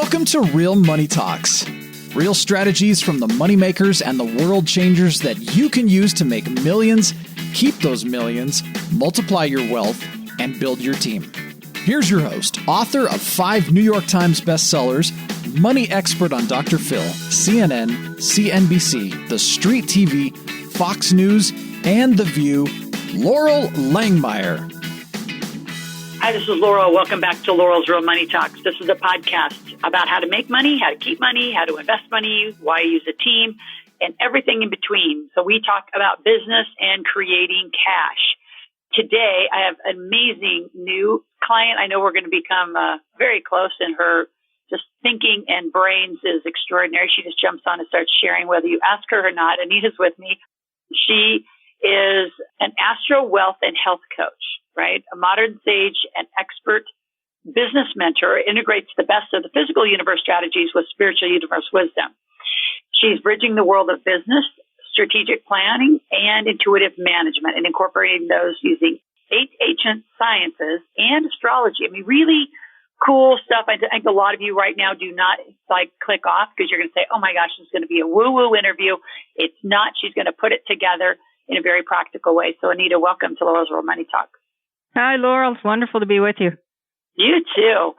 Welcome to Real Money Talks. Real strategies from the moneymakers and the world changers that you can use to make millions, keep those millions, multiply your wealth, and build your team. Here's your host, author of 5 New York Times bestsellers, money expert on Dr. Phil, CNN, CNBC, The Street TV, Fox News, and The View, Laurel Langmeyer. Hi, this is Laurel. Welcome back to Laurel's Real Money Talks. This is a podcast about how to make money, how to keep money, how to invest money, why use a team, and everything in between. So we talk about business and creating cash. Today, I have an amazing new client. I know we're going to become very close, and her just thinking and brains is extraordinary. She just jumps on and starts sharing, whether you ask her or not. Anita's with me. She is an Astro-wealth and health coach, right? A modern sage and expert business mentor, integrates the best of the physical universe strategies with spiritual universe wisdom. She's bridging the world of business, strategic planning, and intuitive management, and incorporating those using 8 ancient sciences and astrology. I mean, really cool stuff. I think a lot of you right now do not click off because you're going to say, oh my gosh, this is going to be a woo-woo interview. It's not. She's going to put it together in a very practical way. So Anita, welcome to Laurel's Real Money Talk. Hi, Laurel. It's wonderful to be with you. You too.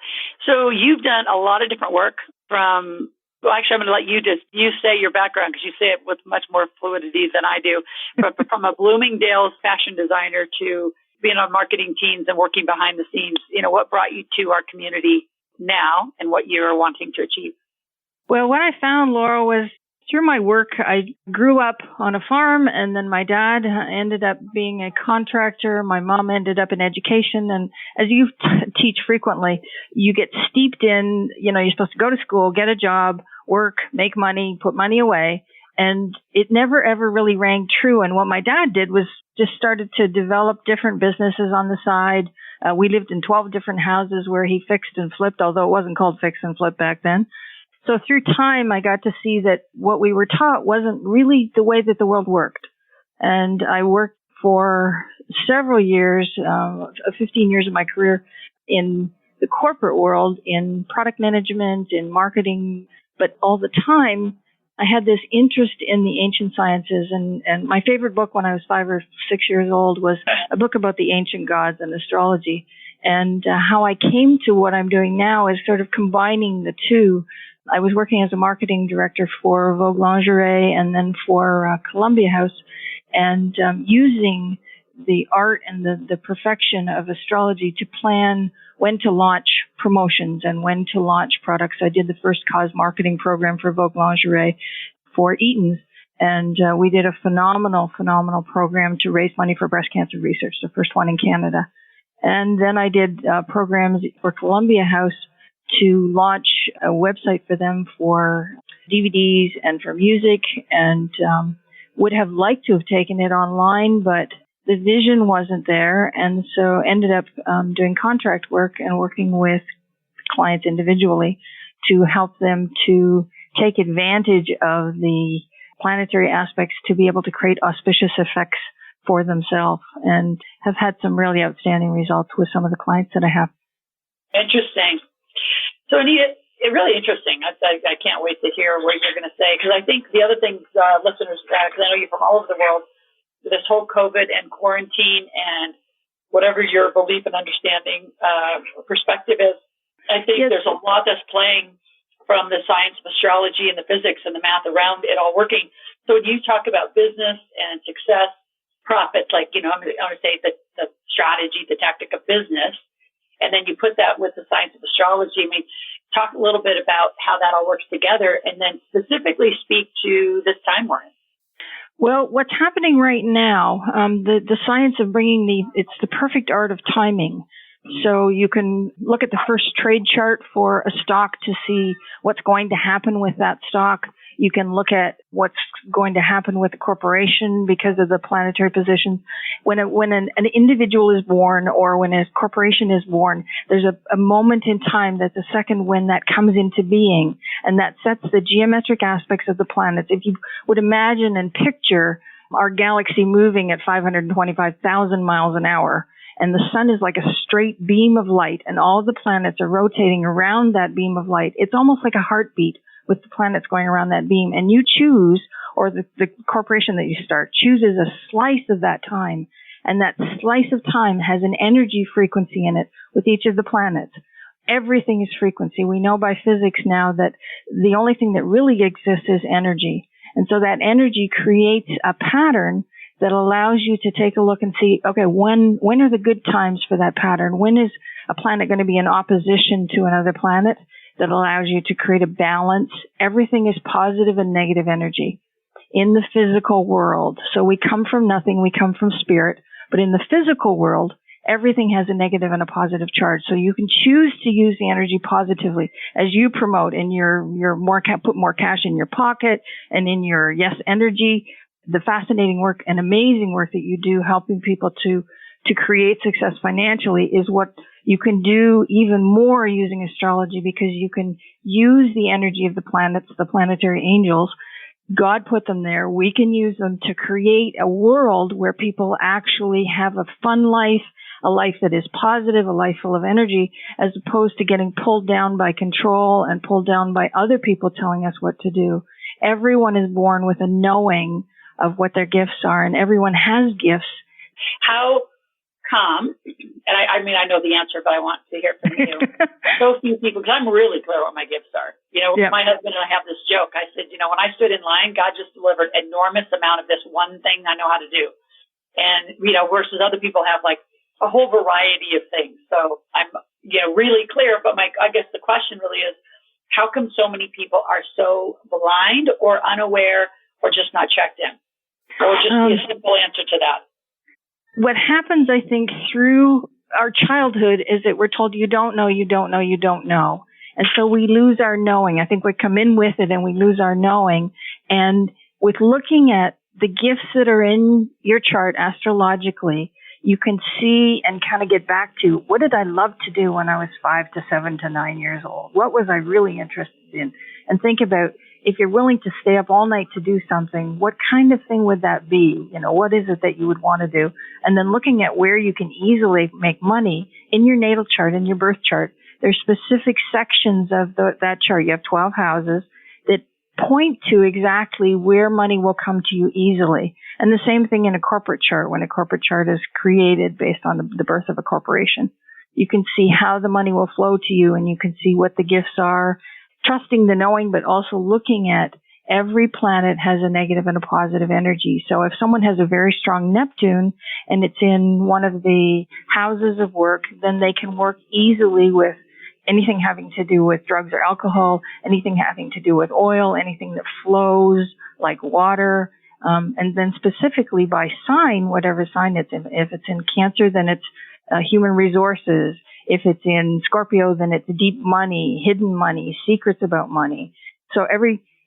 So you've done a lot of different work from, well, actually, I'm going to let you say your background because you say it with much more fluidity than I do. But from a Bloomingdale fashion designer to being on marketing teams and working behind the scenes, what brought you to our community now and what you're wanting to achieve? Well, what I found, Laurel, was through my work, I grew up on a farm, and then my dad ended up being a contractor. My mom ended up in education. And as you teach frequently, you get steeped in, you're supposed to go to school, get a job, work, make money, put money away. And it never, ever really rang true. And what my dad did was just started to develop different businesses on the side. We lived in 12 different houses where he fixed and flipped, although it wasn't called fix and flip back then. So through time, I got to see that what we were taught wasn't really the way that the world worked. And I worked for several years, 15 years of my career in the corporate world, in product management, in marketing. But all the time, I had this interest in the ancient sciences. And my favorite book when I was 5 or 6 years old was a book about the ancient gods and astrology. And how I came to what I'm doing now is sort of combining the two. I was working as a marketing director for Vogue Lingerie and then for Columbia House, and using the art and the perfection of astrology to plan when to launch promotions and when to launch products. I did the first cause marketing program for Vogue Lingerie for Eaton's, and we did a phenomenal program to raise money for breast cancer research, the first one in Canada. And then I did programs for Columbia House to launch a website for them for DVDs and for music, and would have liked to have taken it online, but the vision wasn't there, and so ended up doing contract work and working with clients individually to help them to take advantage of the planetary aspects to be able to create auspicious effects for themselves, and have had some really outstanding results with some of the clients that I have. Interesting. So, Anita, it's really interesting. I can't wait to hear what you're going to say, because I think the other things listeners, because I know you're from all over the world, this whole COVID and quarantine and whatever your belief and understanding perspective is, I think there's a lot that's playing from the science of astrology and the physics and the math around it all working. So when you talk about business and success, profits, I'm going to say the strategy, the tactic of business, and then you put that with the science of astrology. I mean, talk a little bit about how that all works together, and then specifically speak to this time we're in. Well, what's happening right now, the science of it's the perfect art of timing. So you can look at the first trade chart for a stock to see what's going to happen with that stock. You can look at what's going to happen with the corporation because of the planetary position. When an individual is born or when a corporation is born, there's a moment in time that's a second when that comes into being, and that sets the geometric aspects of the planets. If you would imagine and picture our galaxy moving at 525,000 miles an hour, and the sun is like a straight beam of light, and all of the planets are rotating around that beam of light. It's almost like a heartbeat with the planets going around that beam, and you choose, or the corporation that you start chooses a slice of that time, and that slice of time has an energy frequency in it with each of the planets. Everything is frequency. We know by physics now that the only thing that really exists is energy. And so that energy creates a pattern that allows you to take a look and see, okay, when are the good times for that pattern? When is a planet going to be in opposition to another planet? That allows you to create a balance. Everything is positive and negative energy in the physical world. So we come from nothing, we come from spirit, but in the physical world, everything has a negative and a positive charge. So you can choose to use the energy positively as you promote in your put more cash in your pocket and in your yes energy. The fascinating work and amazing work that you do helping people to create success financially is what you can do even more using astrology, because you can use the energy of the planets, the planetary angels. God put them there. We can use them to create a world where people actually have a fun life, a life that is positive, a life full of energy, as opposed to getting pulled down by control and pulled down by other people telling us what to do. Everyone is born with a knowing of what their gifts are, and everyone has gifts. How come, and I mean, I know the answer, but I want to hear from you. So few people, because I'm really clear what my gifts are. My husband and I have this joke. I said, when I stood in line, God just delivered enormous amount of this one thing I know how to do. And, versus other people have like a whole variety of things. So I'm, really clear, but I guess the question really is, how come so many people are so blind or unaware or just not checked in? Or just a simple answer to that. What happens, I think, through our childhood is that we're told you don't know, you don't know, you don't know. And so we lose our knowing. I think we come in with it and we lose our knowing. And with looking at the gifts that are in your chart astrologically, you can see and kind of get back to, what did I love to do when I was 5 to 7 to 9 years old? What was I really interested in? And think about, if you're willing to stay up all night to do something, what kind of thing would that be? What is it that you would want to do? And then looking at where you can easily make money in your natal chart, in your birth chart. There's specific sections of that chart. You have 12 houses that point to exactly where money will come to you easily. And the same thing in a corporate chart. When a corporate chart is created based on the birth of a corporation, you can see how the money will flow to you, and you can see what the gifts are. Trusting the knowing, but also looking at every planet has a negative and a positive energy. So if someone has a very strong Neptune and it's in one of the houses of work, then they can work easily with anything having to do with drugs or alcohol, anything having to do with oil, anything that flows like water. And then specifically by sign, whatever sign it's in. If it's in Cancer, then it's human resources. If it's in Scorpio, then it's deep money, hidden money, secrets about money. So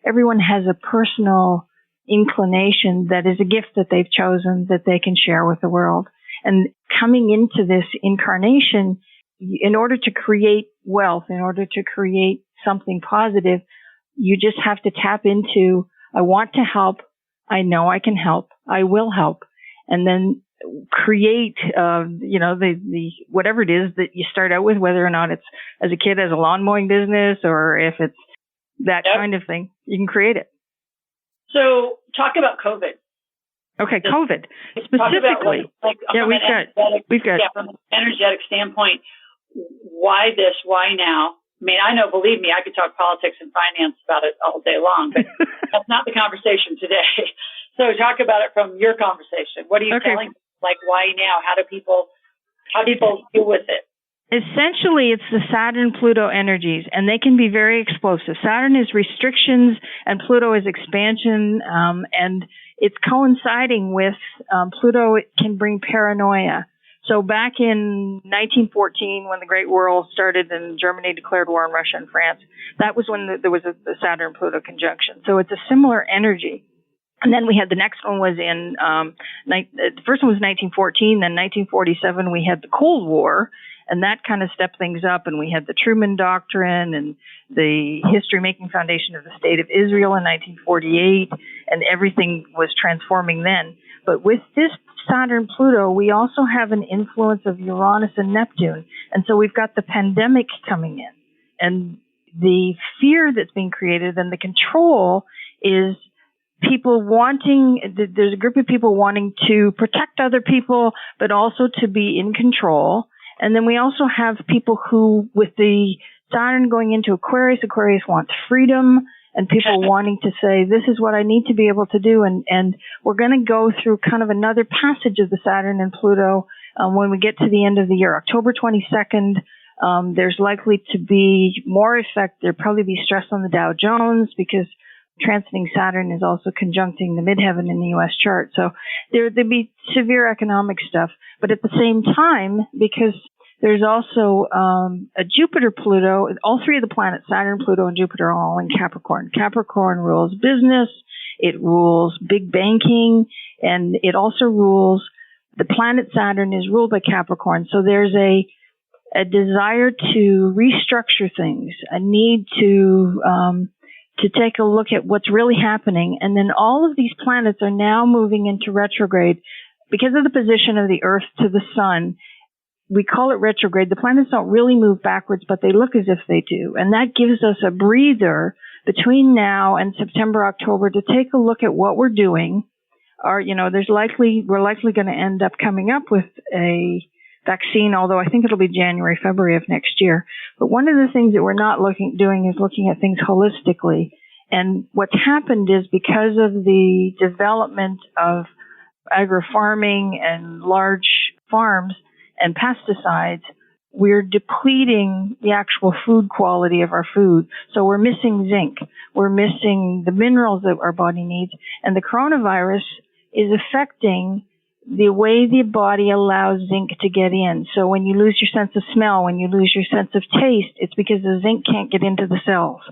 everyone has a personal inclination that is a gift that they've chosen that they can share with the world. And coming into this incarnation, in order to create wealth, in order to create something positive, you just have to tap into, I want to help. I know I can help. I will help. And then create, the whatever it is that you start out with, whether or not it's as a kid as a lawn mowing business or if it's that kind of thing, you can create it. So talk about COVID. Okay, COVID specifically. We've got from an energetic standpoint. Why this? Why now? I mean, I know, believe me, I could talk politics and finance about it all day long, but that's not the conversation today. So talk about it from your conversation. What are you telling? Like, why now? How do people deal with it? Essentially, it's the Saturn-Pluto energies, and they can be very explosive. Saturn is restrictions, and Pluto is expansion, and it's coinciding with Pluto. It can bring paranoia. So back in 1914, when the Great War started and Germany declared war on Russia and France, that was when there was the Saturn-Pluto conjunction. So it's a similar energy. And then we had the next one was the first one was 1914, then 1947 we had the Cold War, and that kind of stepped things up, and we had the Truman Doctrine and the history-making foundation of the State of Israel in 1948, and everything was transforming then. But with this Saturn-Pluto, we also have an influence of Uranus and Neptune. And so we've got the pandemic coming in. And the fear that's being created and the control is people there's a group of people wanting to protect other people, but also to be in control. And then we also have people who, with the Saturn going into Aquarius wants freedom, and people wanting to say, this is what I need to be able to do. And we're going to go through kind of another passage of the Saturn and Pluto when we get to the end of the year. October 22nd, there's likely to be more effect. There'll probably be stress on the Dow Jones because transiting Saturn is also conjuncting the midheaven in the U.S. chart. So there'll be severe economic stuff. But at the same time, because there's also a Jupiter-Pluto. All three of the planets, Saturn, Pluto, and Jupiter, are all in Capricorn. Capricorn rules business. It rules big banking. And it also rules, the planet Saturn is ruled by Capricorn. So there's a desire to restructure things, a need to take a look at what's really happening. And then all of these planets are now moving into retrograde because of the position of the Earth to the Sun. We call it retrograde. The planets don't really move backwards, but they look as if they do. And that gives us a breather between now and September, October to take a look at what we're doing. We're likely going to end up coming up with a vaccine, although I think it'll be January, February of next year. But one of the things that we're not doing is looking at things holistically. And what's happened is because of the development of agri-farming and large farms and pesticides, we're depleting the actual food quality of our food. So we're missing zinc. We're missing the minerals that our body needs. And the coronavirus is affecting the way the body allows zinc to get in. So when you lose your sense of smell, when you lose your sense of taste, it's because the zinc can't get into the cells.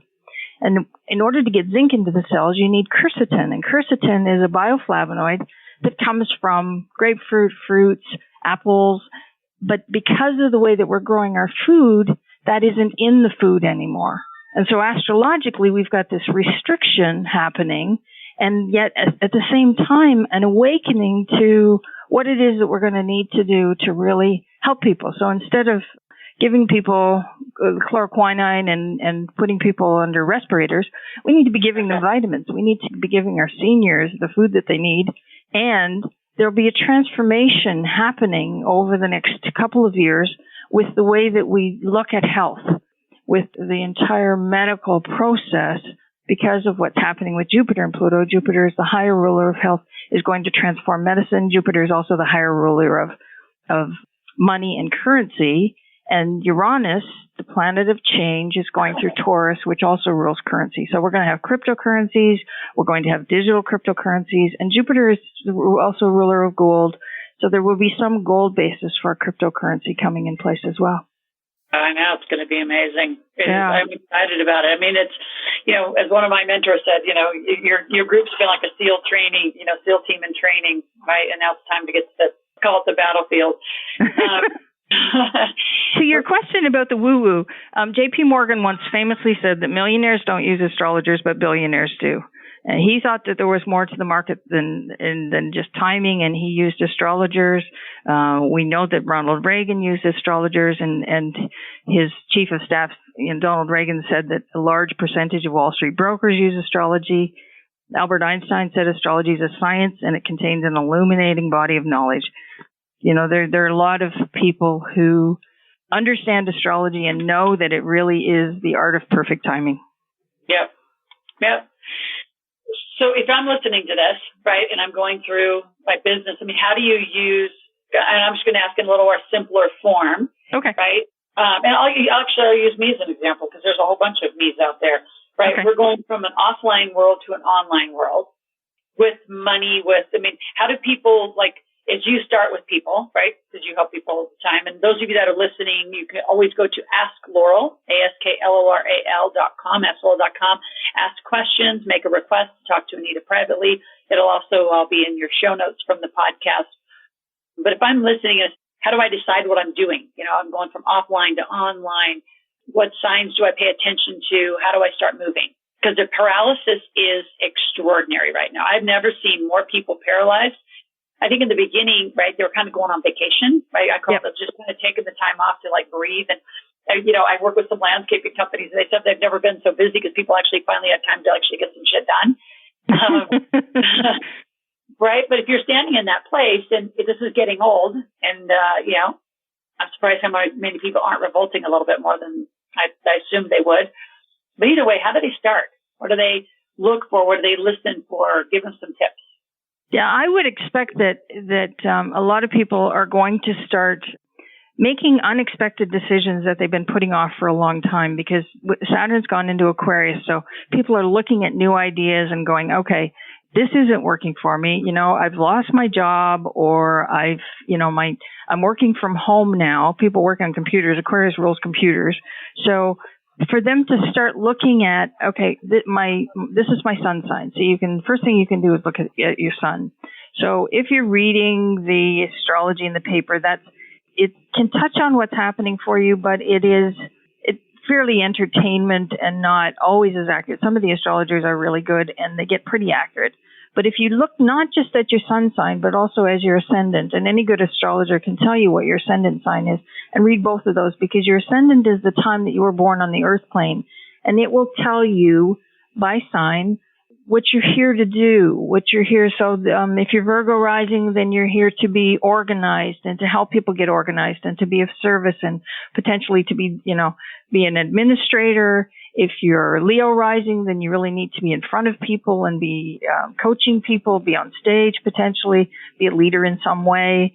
And in order to get zinc into the cells, you need quercetin. And quercetin is a bioflavonoid that comes from grapefruit, fruits, apples. But because of the way that we're growing our food, that isn't in the food anymore. And so astrologically, we've got this restriction happening, and yet at the same time, an awakening to what it is that we're going to need to do to really help people. So instead of giving people chloroquine and putting people under respirators, we need to be giving them vitamins. We need to be giving our seniors the food that they need, and there'll be a transformation happening over the next couple of years with the way that we look at health, with the entire medical process, because of what's happening with Jupiter and Pluto. Jupiter is the higher ruler of health, is going to transform medicine. Jupiter is also the higher ruler of money and currency. And Uranus, the planet of change, is going through Taurus, which also rules currency. So we're going to have cryptocurrencies. We're going to have digital cryptocurrencies. And Jupiter is also ruler of gold. So there will be some gold basis for cryptocurrency coming in place as well. I know, it's going to be amazing. Yeah. I'm excited about it. I mean, it's, as one of my mentors said, your group's been like a SEAL training, SEAL team in training, right? And now it's time to call it the battlefield. To your question about the woo-woo, J.P. Morgan once famously said that millionaires don't use astrologers, but billionaires do. And he thought that there was more to the market than just timing, and he used astrologers. We know that Ronald Reagan used astrologers, and his chief of staff, Donald Reagan, said that a large percentage of Wall Street brokers use astrology. Albert Einstein said astrology is a science, and it contains an illuminating body of knowledge. There are a lot of people who understand astrology and know that it really is the art of perfect timing. Yep. So if I'm listening to this, right, and I'm going through my business, I mean, how do you use, and I'm just going to ask in a little more simpler form, okay, right? And I'll use me as an example because there's a whole bunch of me's out there, right? Okay. We're going from an offline world to an online world with money, how do people, as you start with people, right? Because you help people all the time. And those of you that are listening, you can always go to Ask Laurel, AskLoral.com, AskLoral.com. Ask questions, make a request, talk to Anita privately. It'll also be in your show notes from the podcast. But if I'm listening, how do I decide what I'm doing? I'm going from offline to online. What signs do I pay attention to? How do I start moving? Because the paralysis is extraordinary right now. I've never seen more people paralyzed I think in the beginning, right, they were kind of going on vacation, right? I call it just kind of taking the time off to like breathe. And, I work with some landscaping companies, and they said they've never been so busy because people actually finally had time to actually get some shit done. Right? But if you're standing in that place, and this is getting old, and, I'm surprised how many people aren't revolting a little bit more than I assumed they would. But either way, how do they start? What do they look for? What do they listen for? Give them some tips. Yeah, I would expect that a lot of people are going to start making unexpected decisions that they've been putting off for a long time, because Saturn's gone into Aquarius. So people are looking at new ideas and going, okay, this isn't working for me. I've lost my job, or I'm working from home now. People work on computers. Aquarius rules computers. So for them to start looking at, okay, this is my sun sign. So first thing you can do is look at your sun. So if you're reading the astrology in the paper, it can touch on what's happening for you, but it's fairly entertainment and not always as accurate. Some of the astrologers are really good and they get pretty accurate. But if you look not just at your sun sign, but also as your ascendant, and any good astrologer can tell you what your ascendant sign is, and read both of those, because your ascendant is the time that you were born on the earth plane, and it will tell you by sign what you're here to do, what you're here. So if you're Virgo rising, then you're here to be organized and to help people get organized and to be of service and potentially to be an administrator. If you're Leo rising, then you really need to be in front of people and be coaching people, be on stage potentially, be a leader in some way.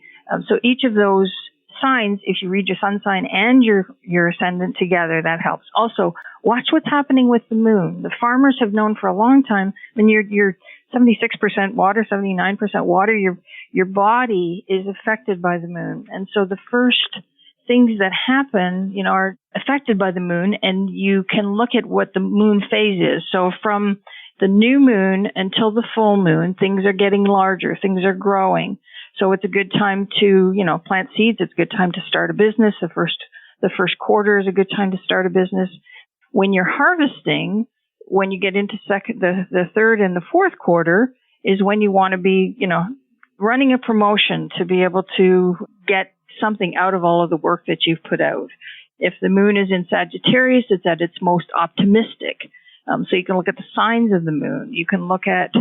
So each of those signs, if you read your sun sign and your ascendant together, that helps. Also, watch what's happening with the moon. The farmers have known for a long time, when you're 76% water, 79% water, your body is affected by the moon. And so the first things that happen, are affected by the moon, and you can look at what the moon phase is. So from the new moon until the full moon, things are getting larger, things are growing. So it's a good time to, plant seeds. It's a good time to start a business. The first quarter is a good time to start a business. When you're harvesting, when you get into the third and the fourth quarter is when you want to be, running a promotion to be able to get something out of all of the work that you've put out. If the moon is in Sagittarius, it's at its most optimistic. So you can look at the signs of the moon. You can look at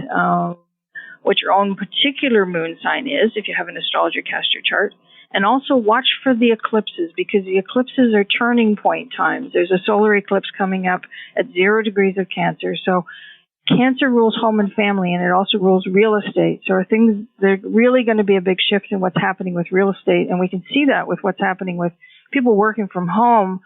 what your own particular moon sign is, if you have an astrologer cast your chart. And also watch for the eclipses, because the eclipses are turning point times. There's a solar eclipse coming up at 0 degrees of Cancer. So Cancer rules home and family, and it also rules real estate. So there's really going to be a big shift in what's happening with real estate. And we can see that with what's happening with people working from home.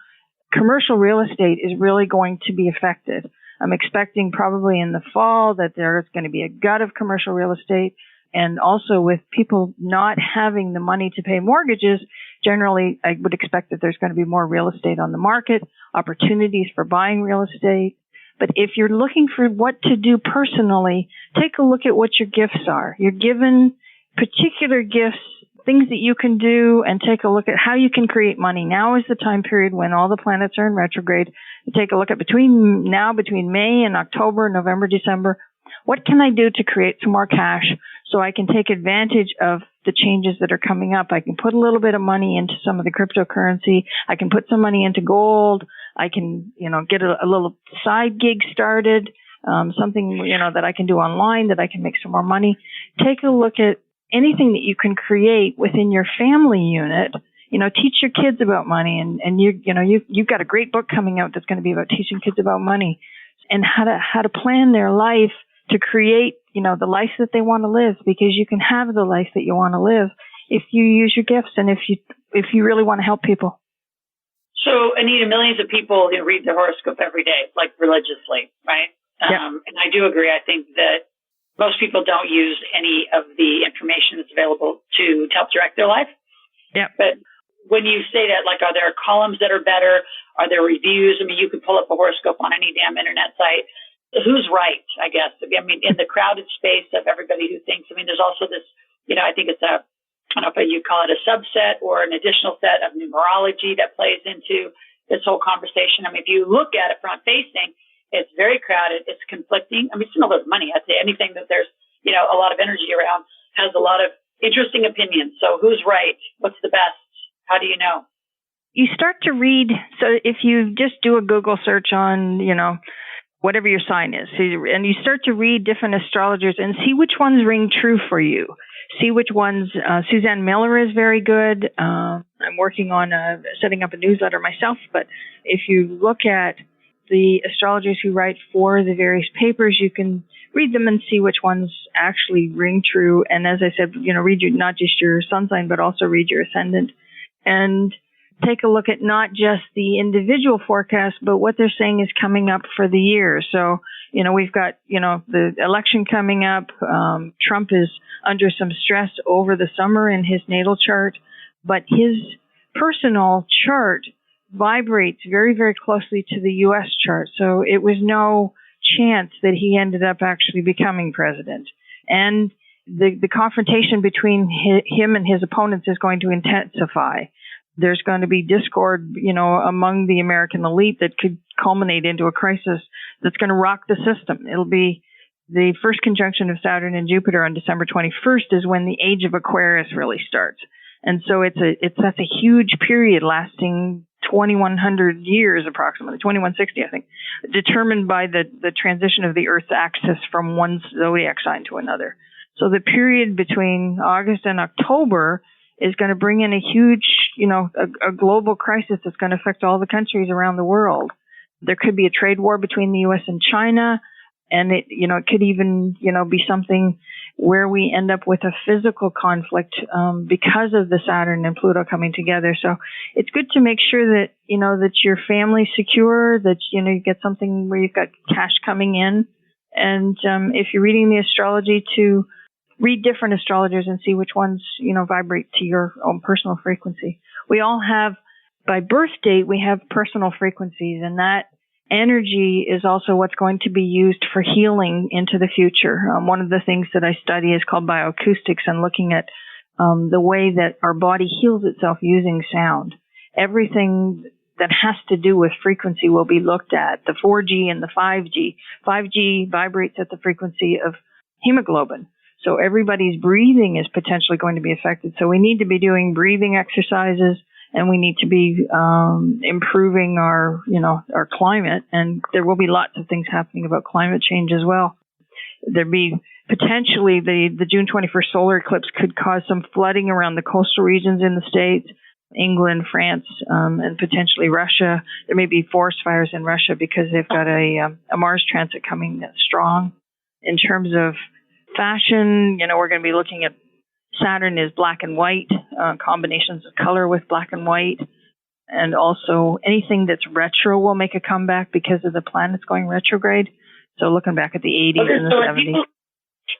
Commercial real estate is really going to be affected. I'm expecting probably in the fall that there's going to be a gut of commercial real estate. And also with people not having the money to pay mortgages, generally I would expect that there's going to be more real estate on the market, opportunities for buying real estate. But if you're looking for what to do personally, take a look at what your gifts are. You're given particular gifts, things that you can do, and take a look at how you can create money. Now is the time period when all the planets are in retrograde. Take a look at between May and October, November, December. What can I do to create some more cash so I can take advantage of the changes that are coming up? I can put a little bit of money into some of the cryptocurrency. I can put some money into gold. I can, get a little side gig started, something, that I can do online that I can make some more money. Take a look at anything that you can create within your family unit. Teach your kids about money, and you've got a great book coming out that's going to be about teaching kids about money and how to plan their life to create, the life that they want to live, because you can have the life that you want to live if you use your gifts and if you really want to help people. So, Anita, millions of people read the horoscope every day, like religiously, right? Yep. And I do agree. I think that most people don't use any of the information that's available to help direct their life. Yeah. But when you say that, like, are there columns that are better? Are there reviews? I mean, you can pull up a horoscope on any damn internet site. Who's right, I guess? I mean, in the crowded space of everybody who thinks, there's also this, I think it's I don't know if you call it a subset or an additional set of numerology that plays into this whole conversation. If you look at it front facing, it's very crowded. It's conflicting. It's still a lot of money. I'd say anything that there's, a lot of energy around has a lot of interesting opinions. So who's right? What's the best? How do you know? You start to read. So if you just do a Google search on, whatever your sign is, and you start to read different astrologers and see which ones ring true for you. See which ones. Suzanne Miller is very good. I'm working on setting up a newsletter myself, but if you look at the astrologers who write for the various papers, you can read them and see which ones actually ring true. And as I said, read not just your sun sign, but also read your ascendant, and take a look at not just the individual forecast, but what they're saying is coming up for the year. So, we've got, the election coming up. Trump is under some stress over the summer in his natal chart, but his personal chart vibrates very, very closely to the U.S. chart. So it was no chance that he ended up actually becoming president. And the confrontation between him and his opponents is going to intensify. There's going to be discord, among the American elite that could culminate into a crisis that's going to rock the system. It'll be the first conjunction of Saturn and Jupiter on December 21st is when the age of Aquarius really starts. And so that's a huge period lasting 2,100 years, approximately 2,160, I think, determined by the transition of the Earth's axis from one zodiac sign to another. So the period between August and October is going to bring in a huge, a global crisis that's going to affect all the countries around the world. There could be a trade war between the U.S. and China, and it could even, be something where we end up with a physical conflict because of the Saturn and Pluto coming together. So it's good to make sure that, that your family's secure, that, you get something where you've got cash coming in. And if you're reading the astrology, to read different astrologers and see which ones, vibrate to your own personal frequency. We all have, by birth date, we have personal frequencies, and that energy is also what's going to be used for healing into the future. One of the things that I study is called bioacoustics, and looking at the way that our body heals itself using sound. Everything that has to do with frequency will be looked at, the 4G and the 5G. 5G vibrates at the frequency of hemoglobin. So everybody's breathing is potentially going to be affected. So we need to be doing breathing exercises, and we need to be improving our climate. And there will be lots of things happening about climate change as well. There'd be potentially the June 21st solar eclipse could cause some flooding around the coastal regions in the States, England, France, and potentially Russia. There may be forest fires in Russia because they've got a Mars transit coming that's strong. In terms of fashion, we're going to be looking at Saturn is black and white, combinations of color with black and white. And also anything that's retro will make a comeback because of the planets going retrograde. So looking back at the 80s and the 70s.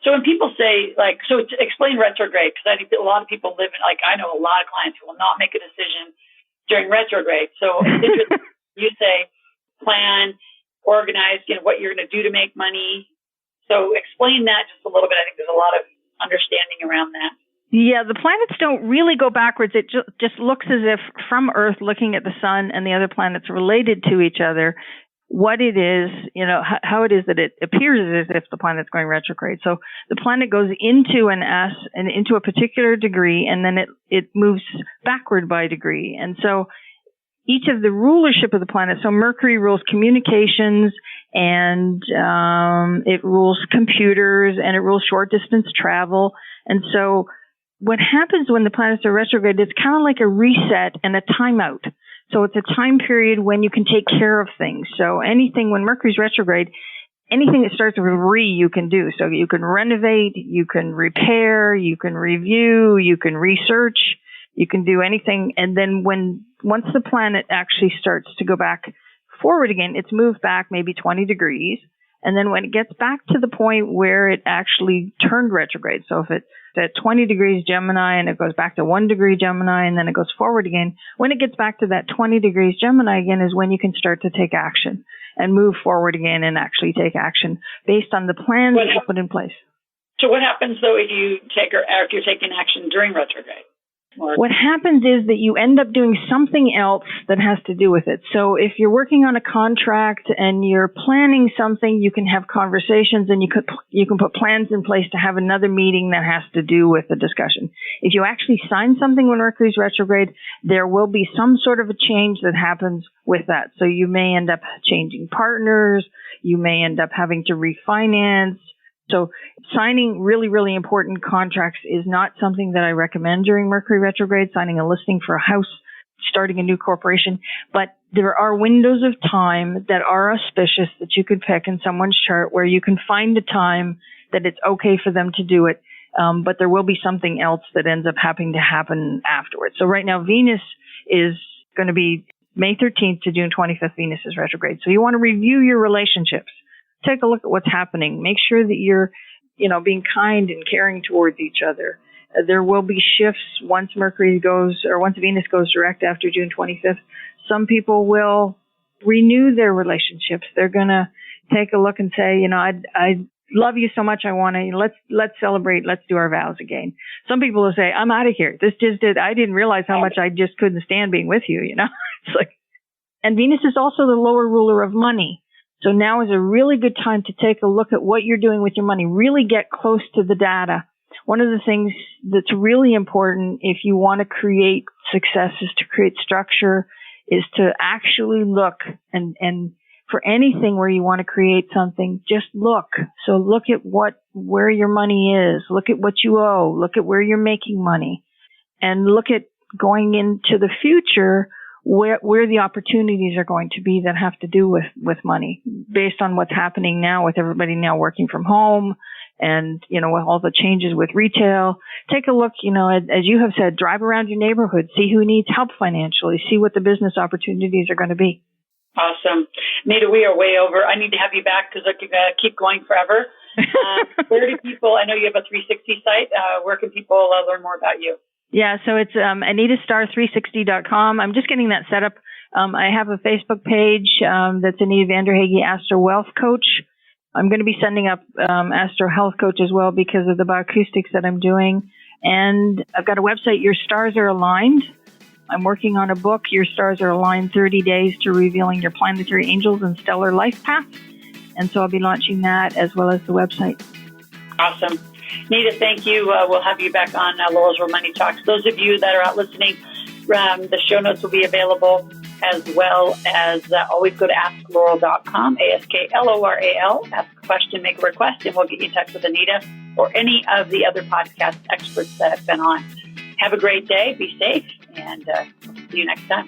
So when people say, to explain retrograde, because I think that a lot of people live in, I know a lot of clients who will not make a decision during retrograde. So it's interesting. You say plan, organize, what you're going to do to make money. So explain that just a little bit. I think there's a lot of understanding around that. Yeah, the planets don't really go backwards. It just looks as if from Earth, looking at the sun and the other planets related to each other, what it is, how it is that it appears as if the planet's going retrograde. So the planet goes into an S and into a particular degree, and then it moves backward by a degree. And so each of the rulership of the planet, so Mercury rules communications, and it rules computers, and it rules short distance travel. And so what happens when the planets are retrograde, it's kind of like a reset and a timeout. So it's a time period when you can take care of things. So anything, when Mercury's retrograde, anything that starts with you can do. So you can renovate, you can repair, you can review, you can research, you can do anything. And then once the planet actually starts to go back forward again, it's moved back maybe 20 degrees. And then when it gets back to the point where it actually turned retrograde, so if it's at 20 degrees Gemini and it goes back to 1 degree Gemini and then it goes forward again, when it gets back to that 20 degrees Gemini again is when you can start to take action and move forward again and actually take action based on the plans that you put in place. So what happens though if you're taking action during retrograde? What happens is that you end up doing something else that has to do with it. So if you're working on a contract and you're planning something, you can have conversations and you can put plans in place to have another meeting that has to do with the discussion. If you actually sign something when Mercury's retrograde, there will be some sort of a change that happens with that. So you may end up changing partners. You may end up having to refinance. So signing really, really important contracts is not something that I recommend during Mercury retrograde, signing a listing for a house, starting a new corporation. But there are windows of time that are auspicious that you could pick in someone's chart where you can find a time that it's okay for them to do it. But there will be something else that ends up having to happen afterwards. So right now, Venus is going to be May 13th to June 25th. Venus is retrograde. So you want to review your relationships. Take a look at what's happening. Make sure that you're, being kind and caring towards each other. There will be shifts once once Venus goes direct after June 25th. Some people will renew their relationships. They're going to take a look and say, I love you so much. I want to, let's celebrate. Let's do our vows again. Some people will say, I'm out of here. I didn't realize how much I just couldn't stand being with you, It's like, and Venus is also the lower ruler of money. So now is a really good time to take a look at what you're doing with your money. Really get close to the data. One of the things that's really important if you want to create success is to create structure, is to actually look and for anything where you want to create something, just look. So look at where your money is. Look at what you owe. Look at where you're making money. And look at going into the future where the opportunities are going to be that have to do with money based on what's happening now with everybody now working from home and, with all the changes with retail. Take a look, as you have said, drive around your neighborhood, see who needs help financially, see what the business opportunities are going to be. Awesome. Anita, we are way over. I need to have you back because I could keep going forever. Where do people, I know you have a 360 site, where can people learn more about you? Yeah, so it's AnitaStar360.com. I'm just getting that set up. I have a Facebook page that's Anita Vanderhaeghe, Astro-wealth coach. I'm going to be sending up Astro Health Coach as well because of the bioacoustics that I'm doing. And I've got a website, Your Stars Are Aligned. I'm working on a book, Your Stars Are Aligned, 30 Days to Revealing Your Planetary Angels and Stellar Life Path. And so I'll be launching that as well as the website. Awesome. Anita, thank you. We'll have you back on Laurel's Real Money Talks. Those of you that are out listening, the show notes will be available, as well as always go to AskLaurel.com, AskLoral. Ask a question, make a request, and we'll get you in touch with Anita or any of the other podcast experts that have been on. Have a great day. Be safe, and see you next time.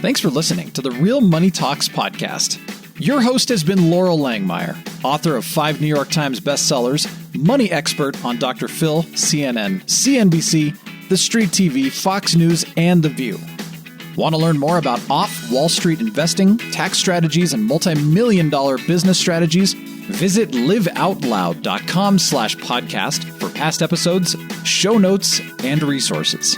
Thanks for listening to the Real Money Talks podcast. Your host has been Laurel Langmeyer, author of 5 New York Times bestsellers, money expert on Dr. Phil, CNN, CNBC, The Street TV, Fox News, and The View. Want to learn more about off-Wall Street investing, tax strategies, and multi-million-dollar business strategies? Visit liveoutloud.com/podcast for past episodes, show notes, and resources.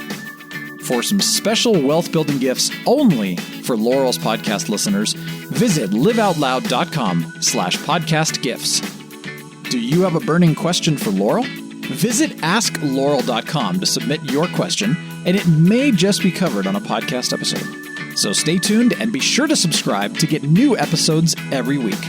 For some special wealth-building gifts only for Laurel's podcast listeners, visit liveoutloud.com/podcast gifts. Do you have a burning question for Laurel? Visit asklaurel.com to submit your question, and it may just be covered on a podcast episode. So stay tuned and be sure to subscribe to get new episodes every week.